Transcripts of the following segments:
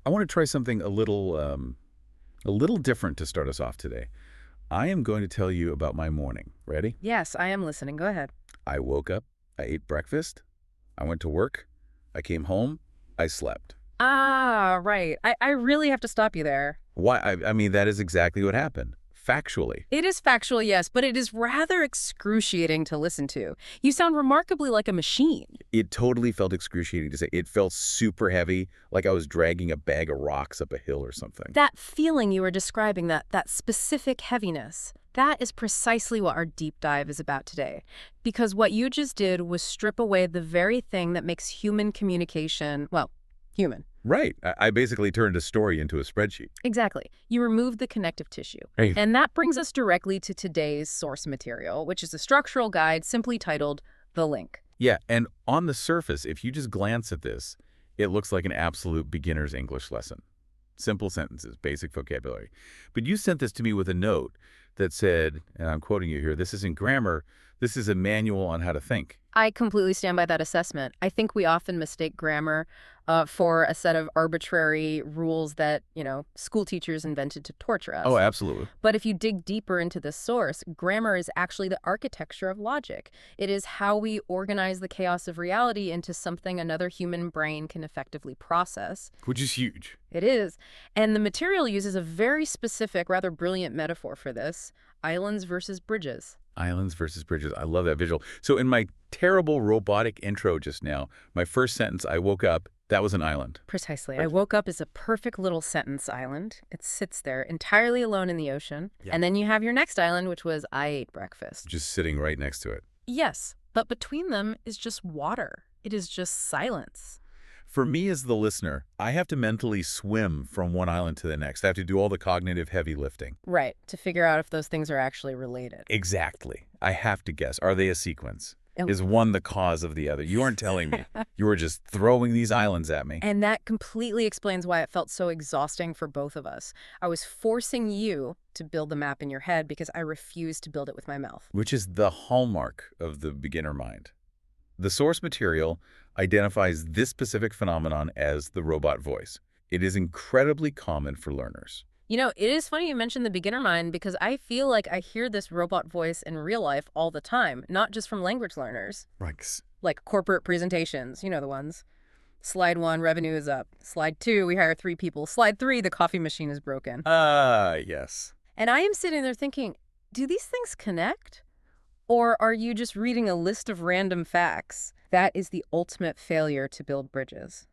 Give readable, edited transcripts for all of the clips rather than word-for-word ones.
I want to try something a little different to start us off today. I am going to tell you about my morning. Ready? Yes, I am listening. Go ahead. I woke up, I ate breakfast, I went to work, I came home, I slept. Ah, right. I really have to stop you there. Why? I mean, that is exactly what happened. Factually. It is factual, yes, but it is rather excruciating to listen to. You sound remarkably like a machine. It totally felt excruciating to say. It felt super heavy, like I was dragging a bag of rocks up a hill or something. That feeling you were describing, that specific heaviness, that is precisely what our deep dive is about today. Because what you just did was strip away the very thing that makes human communication, well, human. Right. I basically turned a story into a spreadsheet. Exactly. You removed the connective tissue. Hey. And that brings us directly to today's source material, which is a structural guide simply titled The Link. Yeah, and on the surface, if you just glance at this, it looks like an absolute beginner's English lesson. Simple sentences, basic vocabulary. But you sent this to me with a note that said, and I'm quoting you here, this isn't grammar, this is a manual on how to think. I completely stand by that assessment. I think we often mistake grammar for a set of arbitrary rules that, school teachers invented to torture us. Oh, absolutely. But if you dig deeper into this source, grammar is actually the architecture of logic. It is how we organize the chaos of reality into something another human brain can effectively process. Which is huge. It is. And the material uses a very specific, rather brilliant metaphor for this: islands versus bridges. Islands versus bridges. I love that visual. So in my terrible robotic intro just now, my first sentence, I woke up, that was an island. Precisely. I woke up is a perfect little sentence island. It sits there entirely alone in the ocean. Yeah. And then you have your next island, which was I ate breakfast. Just sitting right next to it. Yes, but between them is just water. It is just silence. For me as the listener, I have to mentally swim from one island to the next. I have to do all the cognitive heavy lifting. Right, to figure out if those things are actually related. Exactly. I have to guess. Are they a sequence? Oh. Is one the cause of the other? You aren't telling me. You were just throwing these islands at me. And that completely explains why it felt so exhausting for both of us. I was forcing you to build the map in your head because I refused to build it with my mouth. Which is the hallmark of the beginner mind. The source material identifies this specific phenomenon as the robot voice. It is incredibly common for learners. It is funny you mentioned the beginner mind because I feel like I hear this robot voice in real life all the time, not just from language learners. Right. Like corporate presentations, you know the ones. Slide 1, revenue is up. Slide 2, we hire 3 people. Slide 3, the coffee machine is broken. Yes. And I am sitting there thinking, do these things connect? Or are you just reading a list of random facts? That is the ultimate failure to build bridges.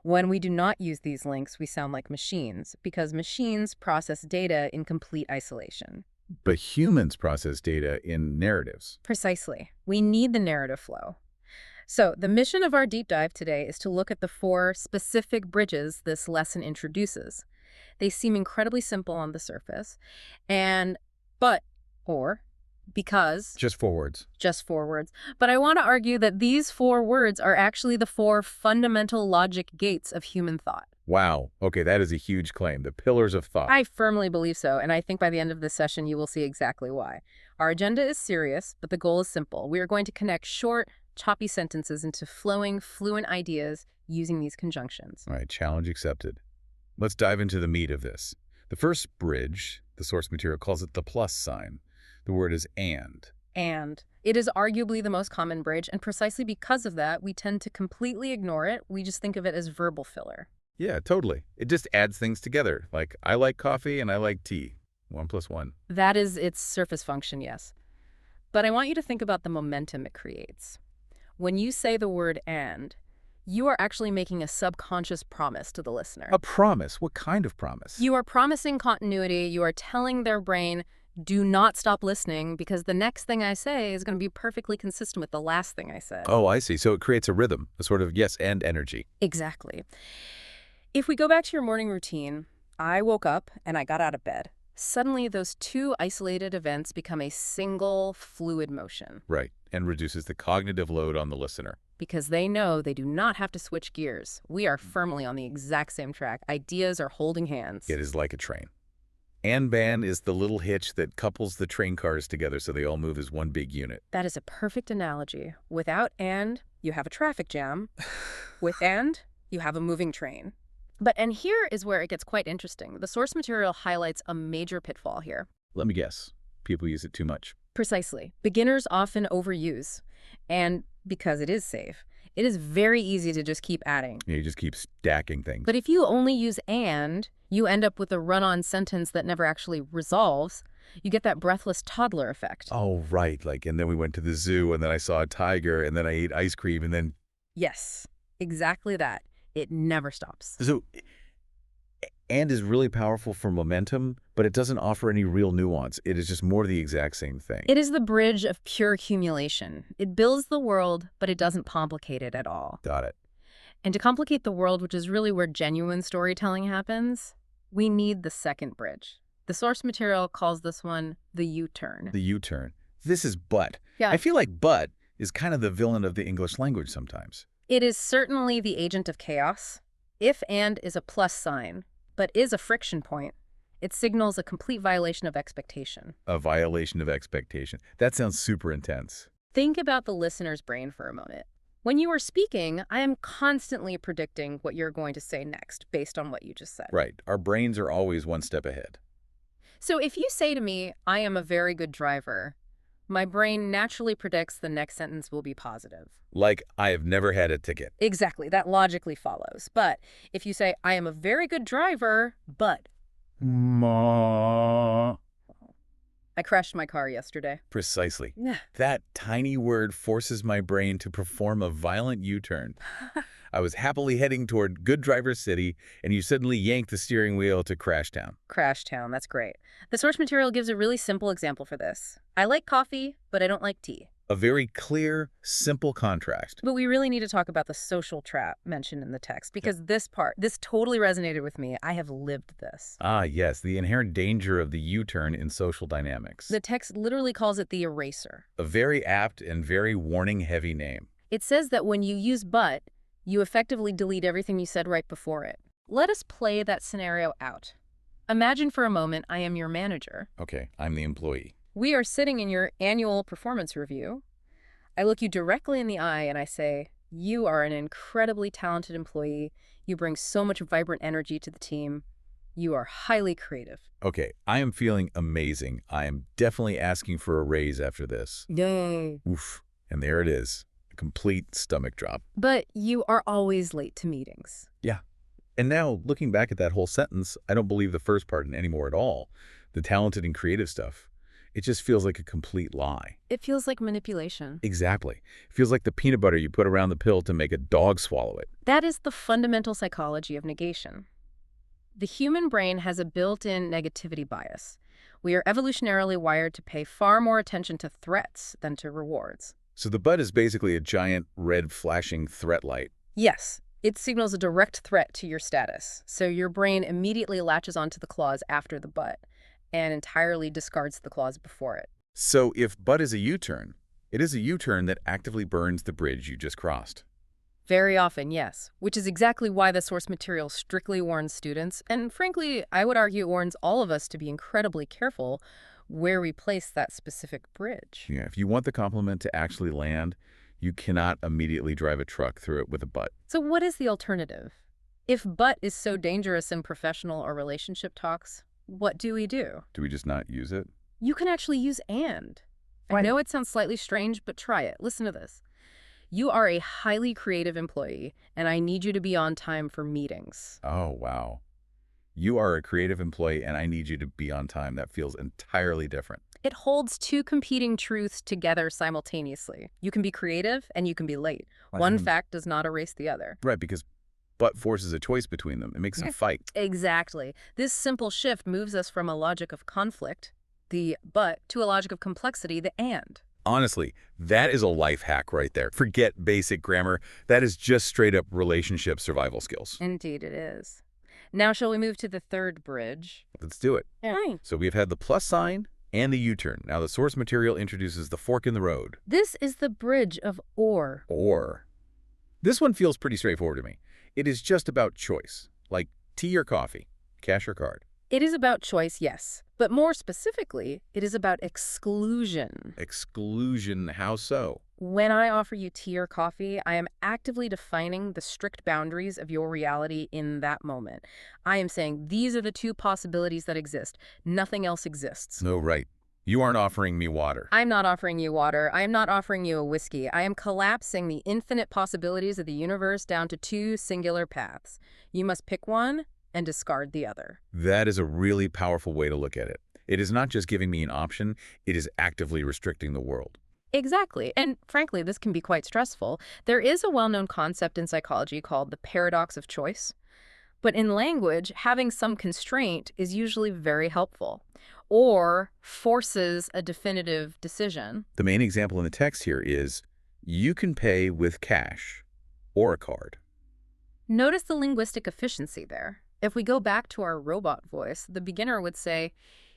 When we do not use these links, we sound like machines, because machines process data in complete isolation. But humans process data in narratives. Precisely. We need the narrative flow. So the mission of our deep dive today is to look at the 4 specific bridges this lesson introduces. They seem incredibly simple on the surface, because. Just 4 words. Just 4 words. But I want to argue that these 4 words are actually the 4 fundamental logic gates of human thought. Wow. Okay, that is a huge claim. The pillars of thought. I firmly believe so, and I think by the end of this session you will see exactly why. Our agenda is serious, but the goal is simple. We are going to connect short, choppy sentences into flowing, fluent ideas using these conjunctions. All right, challenge accepted. Let's dive into the meat of this. The first bridge, the source material calls it the plus sign. The word is and. And. It is arguably the most common bridge, and precisely because of that, we tend to completely ignore it. We just think of it as verbal filler. Yeah, totally. It just adds things together. Like, I like coffee and I like tea. 1 + 1. That is its surface function, yes. But I want you to think about the momentum it creates. When you say the word and, you are actually making a subconscious promise to the listener. A promise? What kind of promise? You are promising continuity. You are telling their brain, do not stop listening because the next thing I say is going to be perfectly consistent with the last thing I said. Oh, I see. So it creates a rhythm, a sort of yes and energy. Exactly. If we go back to your morning routine, I woke up and I got out of bed. Suddenly, those 2 isolated events become a single fluid motion. Right, and reduces the cognitive load on the listener. Because they know they do not have to switch gears. We are firmly on the exact same track. Ideas are holding hands. It is like a train. And ban is the little hitch that couples the train cars together so they all move as one big unit. That is a perfect analogy. Without and, you have a traffic jam. With and, you have a moving train. And here is where it gets quite interesting. The source material highlights a major pitfall here. Let me guess. People use it too much. Precisely. Beginners often overuse. And because it is safe, it is very easy to just keep adding. Yeah, you just keep stacking things. But if you only use and, you end up with a run-on sentence that never actually resolves. You get that breathless toddler effect. Oh, right. Like, and then we went to the zoo, and then I saw a tiger, and then I ate ice cream, and then... Yes, exactly that. It never stops. So, and is really powerful for momentum, but it doesn't offer any real nuance. It is just more the exact same thing. It is the bridge of pure accumulation. It builds the world, but it doesn't complicate it at all. Got it. And to complicate the world, which is really where genuine storytelling happens, we need the second bridge. The source material calls this one the U-turn. The U-turn. This is but. Yeah. I feel like but is kind of the villain of the English language sometimes. It is certainly the agent of chaos. If and is a plus sign, but is a friction point. It signals a complete violation of expectation. A violation of expectation. That sounds super intense. Think about the listener's brain for a moment. When you are speaking, I am constantly predicting what you're going to say next based on what you just said. Right. Our brains are always one step ahead. So if you say to me, I am a very good driver, my brain naturally predicts the next sentence will be positive. Like, I have never had a ticket. Exactly. That logically follows. But if you say, I am a very good driver, but... Ma. I crashed my car yesterday. Precisely. Yeah. That tiny word forces my brain to perform a violent U-turn. I was happily heading toward Good Driver City, and you suddenly yanked the steering wheel to Crash Town. Crash Town, that's great. The source material gives a really simple example for this. I like coffee, but I don't like tea. A very clear, simple contrast. But we really need to talk about the social trap mentioned in the text, because this totally resonated with me. I have lived this. Ah, yes, the inherent danger of the U-turn in social dynamics. The text literally calls it the eraser. A very apt and very warning-heavy name. It says that when you use but, you effectively delete everything you said right before it. Let us play that scenario out. Imagine for a moment I am your manager. Okay, I'm the employee. We are sitting in your annual performance review. I look you directly in the eye and I say, you are an incredibly talented employee. You bring so much vibrant energy to the team. You are highly creative. Okay, I am feeling amazing. I am definitely asking for a raise after this. Yay. Oof. And there it is. A complete stomach drop. But you are always late to meetings. Yeah. And now, looking back at that whole sentence, I don't believe the first part anymore at all. The talented and creative stuff. It just feels like a complete lie. It feels like manipulation. Exactly. It feels like the peanut butter you put around the pill to make a dog swallow it. That is the fundamental psychology of negation. The human brain has a built-in negativity bias. We are evolutionarily wired to pay far more attention to threats than to rewards. So the but is basically a giant red flashing threat light. Yes, it signals a direct threat to your status. So your brain immediately latches onto the clause after the but and entirely discards the clause before it. So if but is a U-turn, it is a U-turn that actively burns the bridge you just crossed. Very often, yes, which is exactly why the source material strictly warns students, and frankly, I would argue it warns all of us to be incredibly careful where we place that specific bridge. Yeah, if you want the compliment to actually land, you cannot immediately drive a truck through it with a but. So what is the alternative? If but is so dangerous in professional or relationship talks, what do we do? Do we just not use it? You can actually use and. I know it sounds slightly strange, but try it. Listen to this. You are a highly creative employee, and I need you to be on time for meetings. Oh, wow. You are a creative employee, and I need you to be on time. That feels entirely different. It holds two competing truths together simultaneously. You can be creative, and you can be late. One fact does not erase the other. Right, because but forces a choice between them. It makes them fight. Exactly. This simple shift moves us from a logic of conflict, the but, to a logic of complexity, the and. Honestly, that is a life hack right there. Forget basic grammar. That is just straight up relationship survival skills. Indeed it is. Now shall we move to the third bridge? Let's do it. Fine. So we've had the plus sign and the U-turn. Now the source material introduces the fork in the road. This is the bridge of or. Or. This one feels pretty straightforward to me. It is just about choice, like tea or coffee, cash or card. It is about choice, yes. But more specifically, it is about exclusion. Exclusion, how so? When I offer you tea or coffee, I am actively defining the strict boundaries of your reality in that moment. I am saying these are the two possibilities that exist. Nothing else exists. No, right. You aren't offering me water. I'm not offering you water. I am not offering you a whiskey. I am collapsing the infinite possibilities of the universe down to two singular paths. You must pick one and discard the other. That is a really powerful way to look at it. It is not just giving me an option, it is actively restricting the world. Exactly. And frankly, this can be quite stressful. There is a well-known concept in psychology called the paradox of choice. But in language, having some constraint is usually very helpful or forces a definitive decision. The main example in the text here is, you can pay with cash or a card. Notice the linguistic efficiency there. If we go back to our robot voice, the beginner would say,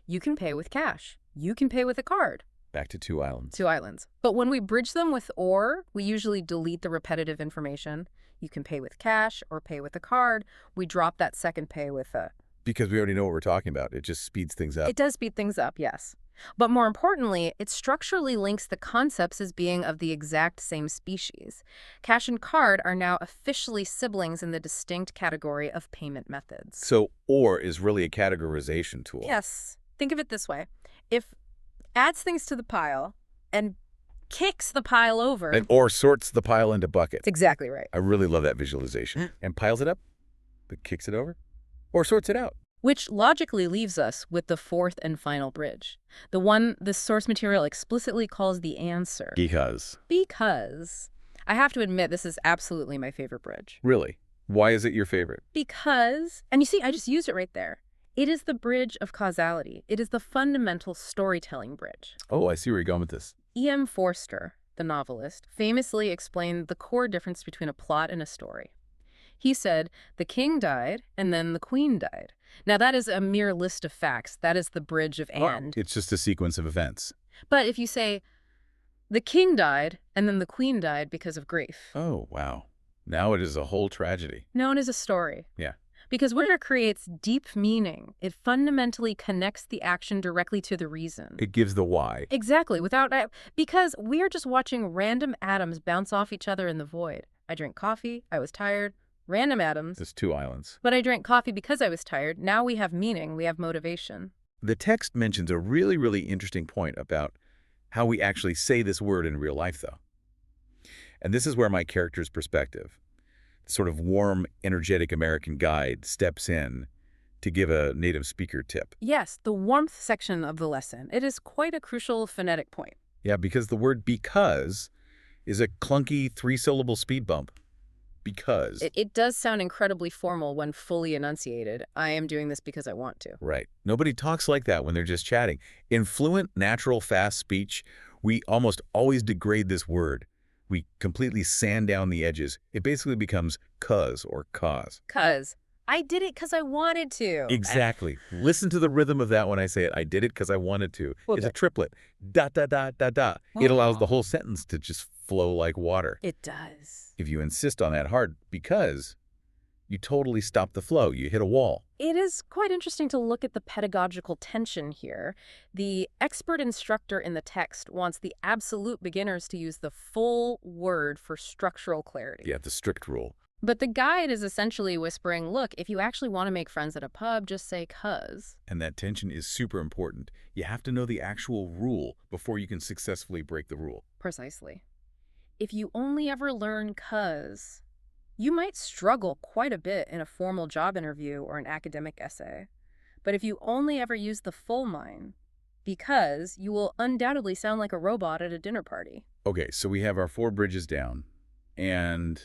you can pay with cash. You can pay with a card. Back to two islands. Two islands. But when we bridge them with or, we usually delete the repetitive information. You can pay with cash or pay with a card. We drop that second pay with a. Because we already know what we're talking about. It just speeds things up. It does speed things up, yes. But more importantly, it structurally links the concepts as being of the exact same species. Cash and card are now officially siblings in the distinct category of payment methods. So or is really a categorization tool. Yes. Think of it this way. If adds things to the pile and kicks the pile over. And or sorts the pile into buckets. That's exactly right. I really love that visualization. And piles it up, but kicks it over, or sorts it out. Which logically leaves us with the fourth and final bridge. The one the source material explicitly calls the answer. Because. Because. I have to admit, this is absolutely my favorite bridge. Really? Why is it your favorite? Because, and you see, I just used it right there. It is the bridge of causality. It is the fundamental storytelling bridge. Oh, I see where you're going with this. E.M. Forster, the novelist, famously explained the core difference between a plot and a story. He said, the king died, and then the queen died. Now, that is a mere list of facts. That is the bridge of and. It's just a sequence of events. But if you say, the king died, and then the queen died because of grief. Oh, wow. Now it is a whole tragedy. Known as a story. Yeah. Because when it creates deep meaning, it fundamentally connects the action directly to the reason. It gives the why. Exactly. Because we are just watching random atoms bounce off each other in the void. I drank coffee. I was tired. Random atoms. There's two islands. But I drank coffee because I was tired. Now we have meaning. We have motivation. The text mentions a really, really interesting point about how we actually say this word in real life, though. And this is where my character's perspective, sort of warm, energetic American guide, steps in to give a native speaker tip. Yes, the warmth section of the lesson. It is quite a crucial phonetic point. Yeah, because the word because is a clunky three-syllable speed bump. Because. It does sound incredibly formal when fully enunciated. I am doing this because I want to. Right. Nobody talks like that when they're just chatting. In fluent, natural, fast speech, we almost always degrade this word. We completely sand down the edges. It basically becomes cuz or cause. Cuz. I did it because I wanted to. Exactly. Listen to the rhythm of that when I say it. I did it because I wanted to. Okay. It's a triplet. Da, da, da, da, da. It allows the whole sentence to just flow like water. It does. If you insist on that hard, because you totally stop the flow. You hit a wall. It is quite interesting to look at the pedagogical tension here. The expert instructor in the text wants the absolute beginners to use the full word for structural clarity. Yeah, the strict rule. But the guide is essentially whispering, look, if you actually want to make friends at a pub, just say cuz. And that tension is super important. You have to know the actual rule before you can successfully break the rule. Precisely. If you only ever learn cuz, you might struggle quite a bit in a formal job interview or an academic essay. But if you only ever use the full mind, because you will undoubtedly sound like a robot at a dinner party. Okay, so we have our 4 bridges down. And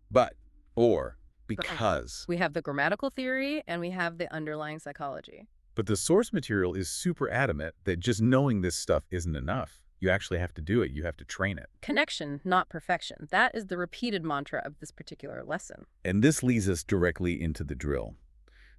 but, or, because. We have the grammatical theory and we have the underlying psychology. But the source material is super adamant that just knowing this stuff isn't enough. You actually have to do it. You have to train it. Connection, not perfection. That is the repeated mantra of this particular lesson. And this leads us directly into the drill.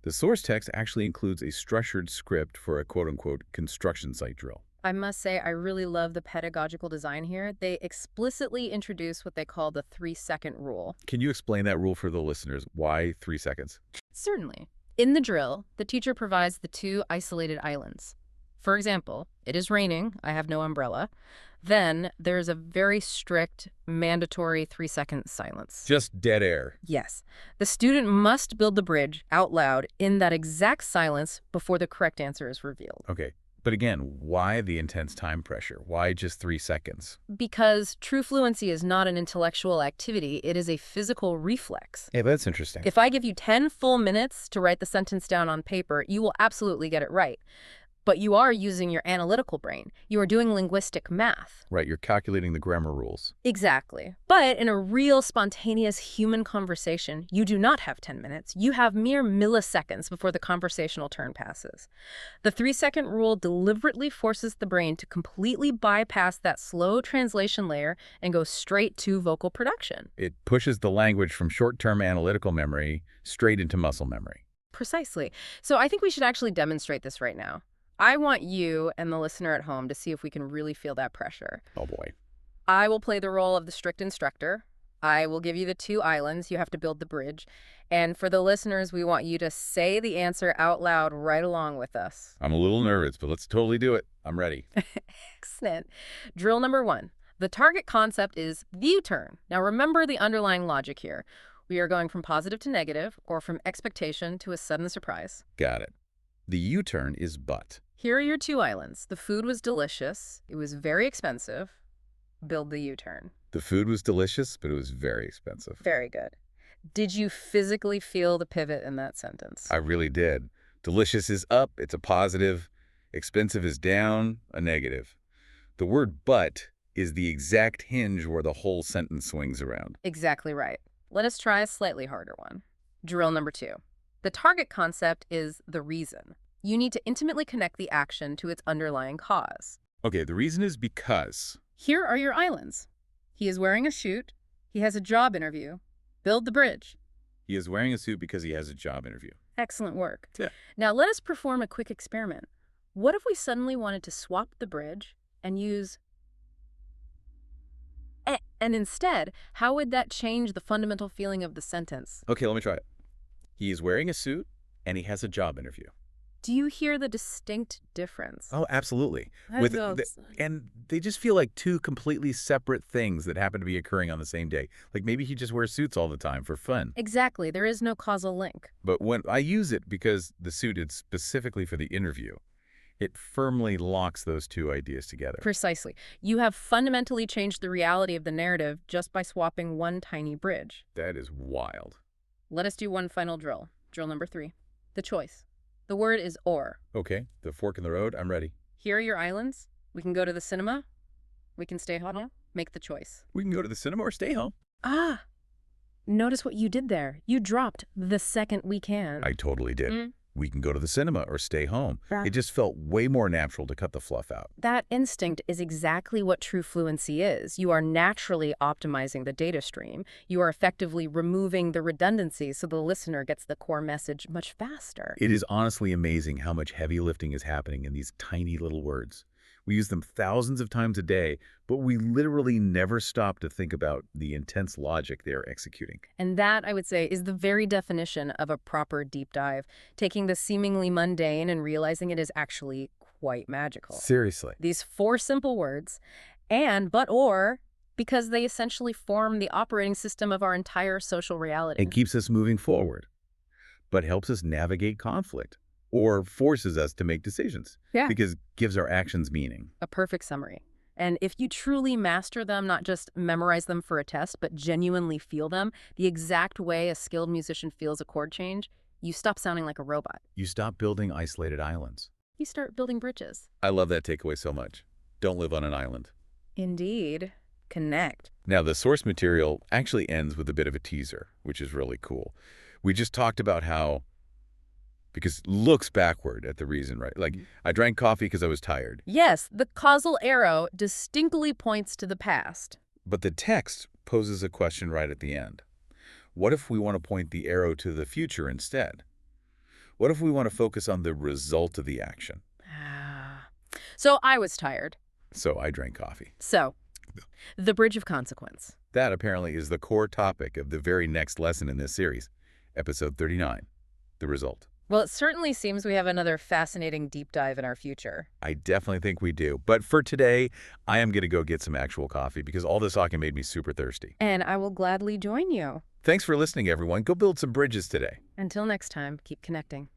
The source text actually includes a structured script for a quote-unquote construction site drill. I must say, I really love the pedagogical design here. They explicitly introduce what they call the 3-second rule. Can you explain that rule for the listeners? Why 3 seconds? Certainly. In the drill, the teacher provides the 2 isolated islands. For example, it is raining, I have no umbrella. Then there's a very strict, mandatory 3-second silence. Just dead air. Yes. The student must build the bridge out loud in that exact silence before the correct answer is revealed. Okay. But again, why the intense time pressure? Why just 3 seconds? Because true fluency is not an intellectual activity, it is a physical reflex. Yeah, that's interesting. If I give you 10 full minutes to write the sentence down on paper, you will absolutely get it right. But you are using your analytical brain. You are doing linguistic math. Right, you're calculating the grammar rules. Exactly. But in a real spontaneous human conversation, you do not have 10 minutes. You have mere milliseconds before the conversational turn passes. The 3-second rule deliberately forces the brain to completely bypass that slow translation layer and go straight to vocal production. It pushes the language from short-term analytical memory straight into muscle memory. Precisely. So I think we should actually demonstrate this right now. I want you and the listener at home to see if we can really feel that pressure. Oh boy. I will play the role of the strict instructor. I will give you the 2 islands. You have to build the bridge. And for the listeners, we want you to say the answer out loud right along with us. I'm a little nervous, but let's totally do it. I'm ready. Excellent. Drill number 1. The target concept is the U-turn. Now remember the underlying logic here. We are going from positive to negative, or from expectation to a sudden surprise. Got it. The U-turn is but. Here are your 2 islands. The food was delicious. It was very expensive. Build the U-turn. The food was delicious, but it was very expensive. Very good. Did you physically feel the pivot in that sentence? I really did. Delicious is up, it's a positive. Expensive is down, a negative. The word but is the exact hinge where the whole sentence swings around. Exactly right. Let us try a slightly harder one. Drill number 2. The target concept is the reason. You need to intimately connect the action to its underlying cause. Okay, the reason is because. Here are your islands. He is wearing a suit. He has a job interview. Build the bridge. He is wearing a suit because he has a job interview. Excellent work. Yeah. Now let us perform a quick experiment. What if we suddenly wanted to swap the bridge and use and instead, how would that change the fundamental feeling of the sentence? Okay, let me try it. He is wearing a suit and he has a job interview. Do you hear the distinct difference? Oh, absolutely. And they just feel like 2 completely separate things that happen to be occurring on the same day. Like maybe he just wears suits all the time for fun. Exactly. There is no causal link. But when I use it because the suit is specifically for the interview, it firmly locks those 2 ideas together. Precisely. You have fundamentally changed the reality of the narrative just by swapping one tiny bridge. That is wild. Let us do one final drill. Drill number 3. The choice. The word is or. Okay, the fork in the road, I'm ready. Here are your islands. We can go to the cinema. We can stay home. Make the choice. We can go to the cinema or stay home. Ah, notice what you did there. You dropped the second we can. I totally did. We can go to the cinema or stay home. It just felt way more natural to cut the fluff out. That instinct is exactly what true fluency is. You are naturally optimizing the data stream. You are effectively removing the redundancy so the listener gets the core message much faster. It is honestly amazing how much heavy lifting is happening in these tiny little words. We use them thousands of times a day, but we literally never stop to think about the intense logic they are executing. And that, I would say, is the very definition of a proper deep dive, taking the seemingly mundane and realizing it is actually quite magical. Seriously. These 4 simple words, and, but, or, because they essentially form the operating system of our entire social reality. It keeps us moving forward, but helps us navigate conflict. Or forces us to make decisions. Yeah. Because it gives our actions meaning. A perfect summary. And if you truly master them, not just memorize them for a test, but genuinely feel them, the exact way a skilled musician feels a chord change, you stop sounding like a robot. You stop building isolated islands. You start building bridges. I love that takeaway so much. Don't live on an island. Indeed. Connect. Now, the source material actually ends with a bit of a teaser, which is really cool. We just talked about how because looks backward at the reason, right? Like, I drank coffee because I was tired. Yes, the causal arrow distinctly points to the past. But the text poses a question right at the end. What if we want to point the arrow to the future instead? What if we want to focus on the result of the action? So I was tired. So I drank coffee. So, the bridge of consequence. That apparently is the core topic of the very next lesson in this series, episode 39, the result. Well, it certainly seems we have another fascinating deep dive in our future. I definitely think we do. But for today, I am going to go get some actual coffee because all this talking made me super thirsty. And I will gladly join you. Thanks for listening, everyone. Go build some bridges today. Until next time, keep connecting.